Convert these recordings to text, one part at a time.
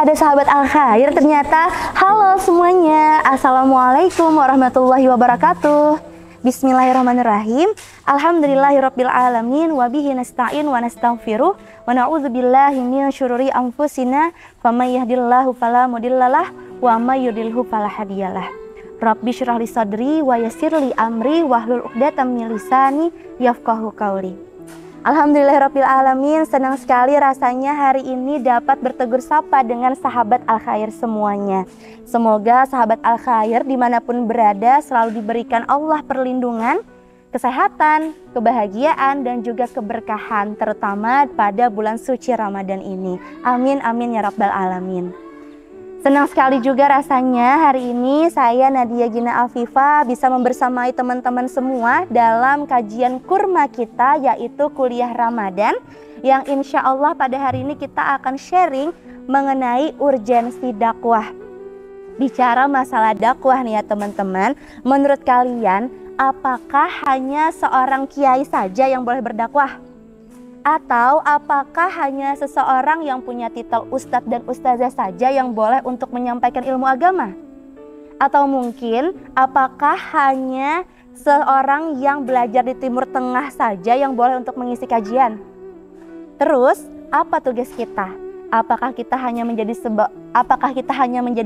ada sahabat Al-Khair ternyata. Halo semuanya, Assalamualaikum warahmatullahi wabarakatuh. Bismillahirrahmanirrahim. Alhamdulillahirabbil alamin wa bihi nasta'in wa nastaghfiruh wa na'udzubillahi min syururi anfusina faman yahdihillahu fala mudhillalah wa may yudlilhu fala hadiyalah. Rabbi syrah li sadri wa yassir li amri wahlul 'uqdatam min lisani yafqahu qauli. Alhamdulillahirabbil alamin, senang sekali rasanya hari ini dapat bertegur sapa dengan sahabat Al-Khair semuanya. Semoga sahabat Al-Khair dimanapun berada selalu diberikan Allah perlindungan, kesehatan, kebahagiaan, dan juga keberkahan, terutama pada bulan suci Ramadan ini. Amin amin ya rabbal alamin. Senang sekali juga rasanya hari ini saya Nadia Gina Afifa bisa membersamai teman-teman semua dalam kajian kurma kita, yaitu kuliah Ramadan, yang insya Allah pada hari ini kita akan sharing mengenai urgensi dakwah. Bicara masalah dakwah nih ya teman-teman, menurut kalian apakah hanya seorang kiai saja yang boleh berdakwah? Atau apakah hanya seseorang yang punya titel ustadz dan ustazah saja yang boleh untuk menyampaikan ilmu agama? Atau mungkin apakah hanya seorang yang belajar di Timur Tengah saja yang boleh untuk mengisi kajian? Terus apa tugas kita? Apakah kita hanya menjadi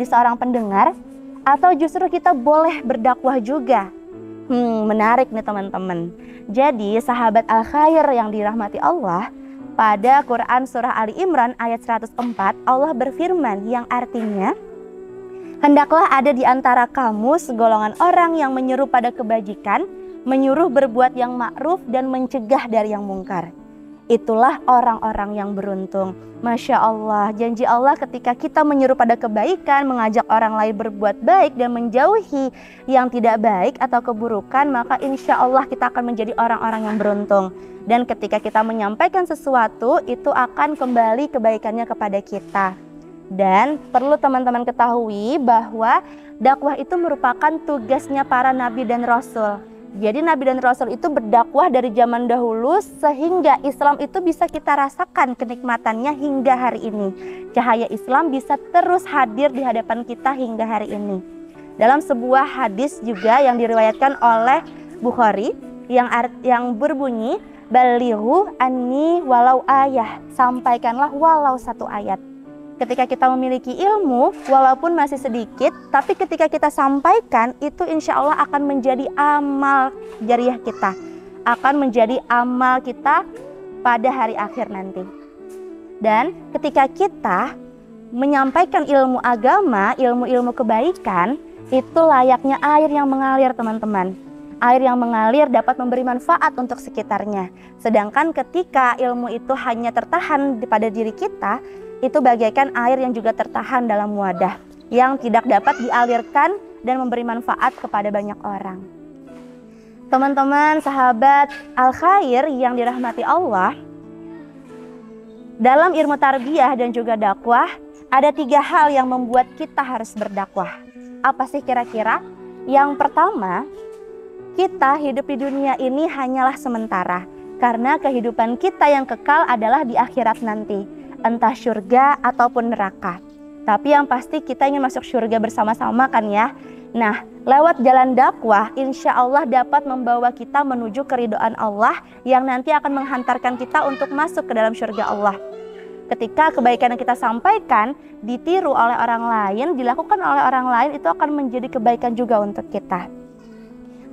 seorang pendengar? Atau justru kita boleh berdakwah juga? Menarik nih teman-teman. Jadi sahabat Al-Khair yang dirahmati Allah, pada Quran surah Ali Imran ayat 104 Allah berfirman yang artinya, hendaklah ada di antara kamu segolongan orang yang menyuruh pada kebajikan, menyuruh berbuat yang ma'ruf dan mencegah dari yang mungkar. Itulah orang-orang yang beruntung. Masya Allah, janji Allah ketika kita menyuruh pada kebaikan, mengajak orang lain berbuat baik dan menjauhi yang tidak baik atau keburukan, maka insya Allah kita akan menjadi orang-orang yang beruntung. Dan ketika kita menyampaikan sesuatu, itu akan kembali kebaikannya kepada kita. Dan perlu teman-teman ketahui bahwa dakwah itu merupakan tugasnya para nabi dan rasul. Jadi Nabi dan Rasul itu berdakwah dari zaman dahulu sehingga Islam itu bisa kita rasakan kenikmatannya hingga hari ini. Cahaya Islam bisa terus hadir di hadapan kita hingga hari ini. Dalam sebuah hadis juga yang diriwayatkan oleh Bukhari yang berbunyi, balighu anni walau ayah, sampaikanlah walau satu ayat. Ketika kita memiliki ilmu, walaupun masih sedikit, tapi ketika kita sampaikan, itu insya Allah akan menjadi amal jariah kita. Akan menjadi amal kita pada hari akhir nanti. Dan ketika kita menyampaikan ilmu agama, ilmu-ilmu kebaikan, itu layaknya air yang mengalir teman-teman. Air yang mengalir dapat memberi manfaat untuk sekitarnya. Sedangkan ketika ilmu itu hanya tertahan pada diri kita, itu bagaikan air yang juga tertahan dalam wadah, yang tidak dapat dialirkan dan memberi manfaat kepada banyak orang. Teman-teman sahabat Al-Khair yang dirahmati Allah, dalam ilmu tarbiyah dan juga dakwah, ada 3 hal yang membuat kita harus berdakwah. Apa sih kira-kira? Yang pertama, kita hidup di dunia ini hanyalah sementara, karena kehidupan kita yang kekal adalah di akhirat nanti. Entah surga ataupun neraka. Tapi yang pasti kita ingin masuk surga bersama-sama kan ya. Nah, lewat jalan dakwah insya Allah dapat membawa kita menuju keridhaan Allah yang nanti akan menghantarkan kita untuk masuk ke dalam surga Allah. Ketika kebaikan yang kita sampaikan ditiru oleh orang lain, dilakukan oleh orang lain, itu akan menjadi kebaikan juga untuk kita.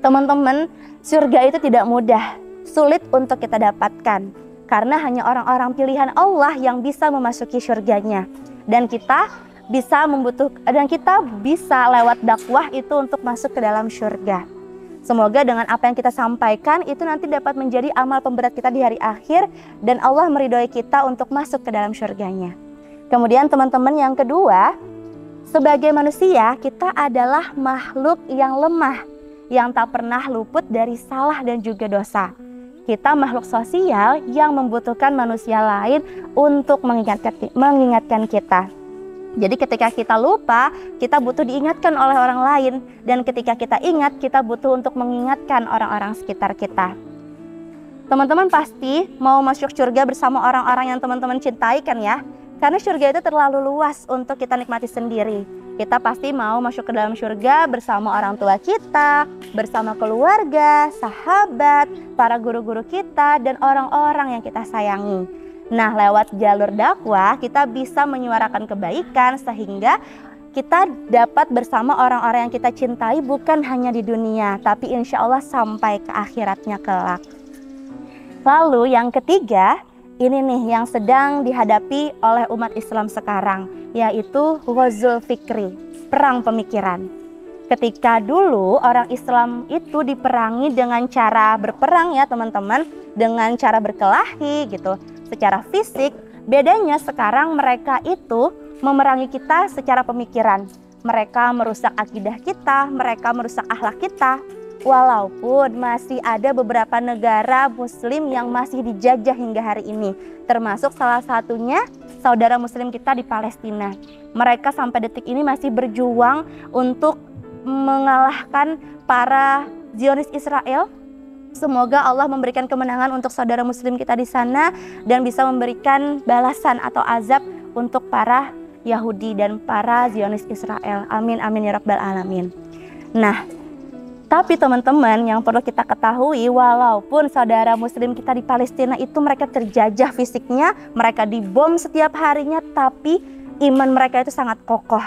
Teman-teman, surga itu tidak mudah, sulit untuk kita dapatkan. Karena hanya orang-orang pilihan Allah yang bisa memasuki surganya. Dan kita bisa lewat dakwah itu untuk masuk ke dalam surga. Semoga dengan apa yang kita sampaikan itu nanti dapat menjadi amal pemberat kita di hari akhir. Dan Allah meridhoi kita untuk masuk ke dalam surganya. Kemudian teman-teman yang kedua, sebagai manusia kita adalah makhluk yang lemah, yang tak pernah luput dari salah dan juga dosa. Kita makhluk sosial yang membutuhkan manusia lain untuk mengingatkan kita. Jadi ketika kita lupa, kita butuh diingatkan oleh orang lain. Dan ketika kita ingat, kita butuh untuk mengingatkan orang-orang sekitar kita. Teman-teman pasti mau masuk surga bersama orang-orang yang teman-teman cintai kan ya? Karena surga itu terlalu luas untuk kita nikmati sendiri. Kita pasti mau masuk ke dalam surga bersama orang tua kita, bersama keluarga, sahabat, para guru-guru kita, dan orang-orang yang kita sayangi. Nah, lewat jalur dakwah kita bisa menyuarakan kebaikan sehingga kita dapat bersama orang-orang yang kita cintai bukan hanya di dunia, tapi insya Allah sampai ke akhiratnya kelak. Lalu yang ketiga, ini nih yang sedang dihadapi oleh umat Islam sekarang, yaitu ghazul fikri, perang pemikiran. Ketika dulu orang Islam itu diperangi dengan cara berperang ya teman-teman, dengan cara berkelahi gitu, secara fisik. Bedanya sekarang mereka itu memerangi kita secara pemikiran. Mereka merusak akidah kita, mereka merusak akhlak kita. Walaupun masih ada beberapa negara muslim yang masih dijajah hingga hari ini, termasuk salah satunya saudara muslim kita di Palestina. Mereka sampai detik ini masih berjuang untuk mengalahkan para Zionis Israel. Semoga Allah memberikan kemenangan untuk saudara muslim kita di sana dan bisa memberikan balasan atau azab untuk para Yahudi dan para Zionis Israel. Amin amin ya rabbal alamin. Nah, tapi teman-teman yang perlu kita ketahui, walaupun saudara muslim kita di Palestina itu mereka terjajah fisiknya, mereka dibom setiap harinya, tapi iman mereka itu sangat kokoh.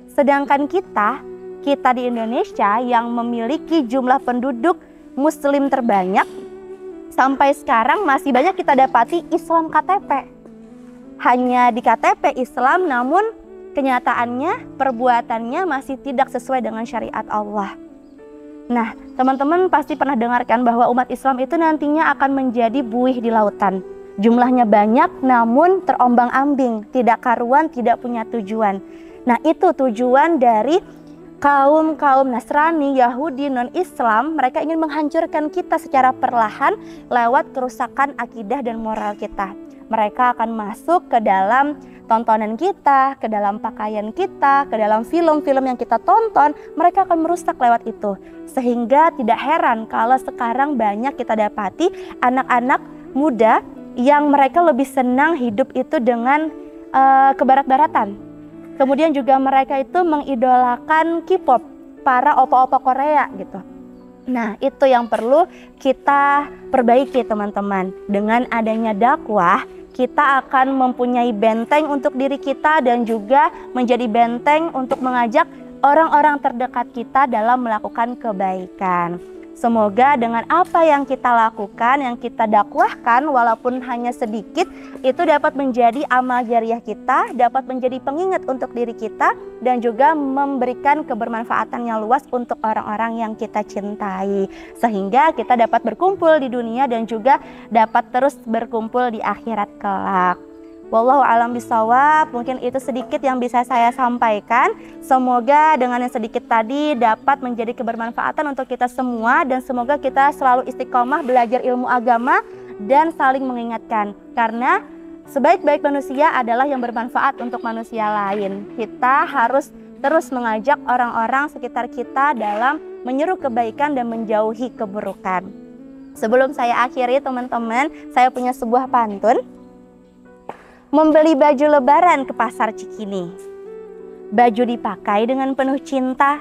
Sedangkan kita di Indonesia yang memiliki jumlah penduduk muslim terbanyak, sampai sekarang masih banyak kita dapati Islam KTP. Hanya di KTP Islam, namun kenyataannya, perbuatannya masih tidak sesuai dengan syariat Allah. Nah, teman-teman pasti pernah dengarkan bahwa umat Islam itu nantinya akan menjadi buih di lautan. Jumlahnya banyak namun terombang-ambing, tidak karuan, tidak punya tujuan. Nah, itu tujuan dari kaum Nasrani, Yahudi, non-Islam. Mereka ingin menghancurkan kita secara perlahan lewat kerusakan akidah dan moral kita. Mereka akan masuk ke dalam tontonan kita, ke dalam pakaian kita, ke dalam film-film yang kita tonton. Mereka akan merusak lewat itu. Sehingga tidak heran kalau sekarang banyak kita dapati anak-anak muda yang mereka lebih senang hidup itu dengan kebarat-baratan. Kemudian juga mereka itu mengidolakan K-pop, para opa-opa Korea gitu. Nah, itu yang perlu kita perbaiki teman-teman. Dengan adanya dakwah, kita akan mempunyai benteng untuk diri kita dan juga menjadi benteng untuk mengajak orang-orang terdekat kita dalam melakukan kebaikan. Semoga dengan apa yang kita lakukan, yang kita dakwahkan walaupun hanya sedikit, itu dapat menjadi amal jariah kita, dapat menjadi pengingat untuk diri kita, dan juga memberikan kebermanfaatan yang luas untuk orang-orang yang kita cintai. Sehingga kita dapat berkumpul di dunia dan juga dapat terus berkumpul di akhirat kelak. Wallahu a'lam bishawab. Mungkin itu sedikit yang bisa saya sampaikan. Semoga dengan yang sedikit tadi dapat menjadi kebermanfaatan untuk kita semua, dan semoga kita selalu istiqomah belajar ilmu agama dan saling mengingatkan, karena sebaik-baik manusia adalah yang bermanfaat untuk manusia lain. Kita harus terus mengajak orang-orang sekitar kita dalam menyeru kebaikan dan menjauhi keburukan. Sebelum saya akhiri teman-teman, saya punya sebuah pantun. Membeli baju lebaran ke pasar Cikini, baju dipakai dengan penuh cinta.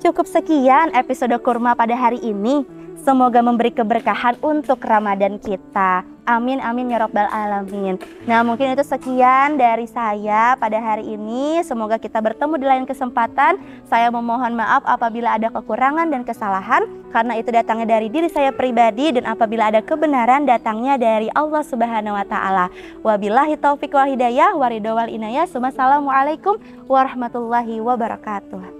Cukup sekian episode kurma pada hari ini. Semoga memberi keberkahan untuk Ramadan kita. Amin amin ya rabbal alamin. Nah, mungkin itu sekian dari saya pada hari ini. Semoga kita bertemu di lain kesempatan. Saya memohon maaf apabila ada kekurangan dan kesalahan, karena itu datangnya dari diri saya pribadi, dan apabila ada kebenaran datangnya dari Allah Subhanahu wa taala. Wabillahi taufiq wal hidayah, waridho wal inayah. Wassalamualaikum warahmatullahi wabarakatuh.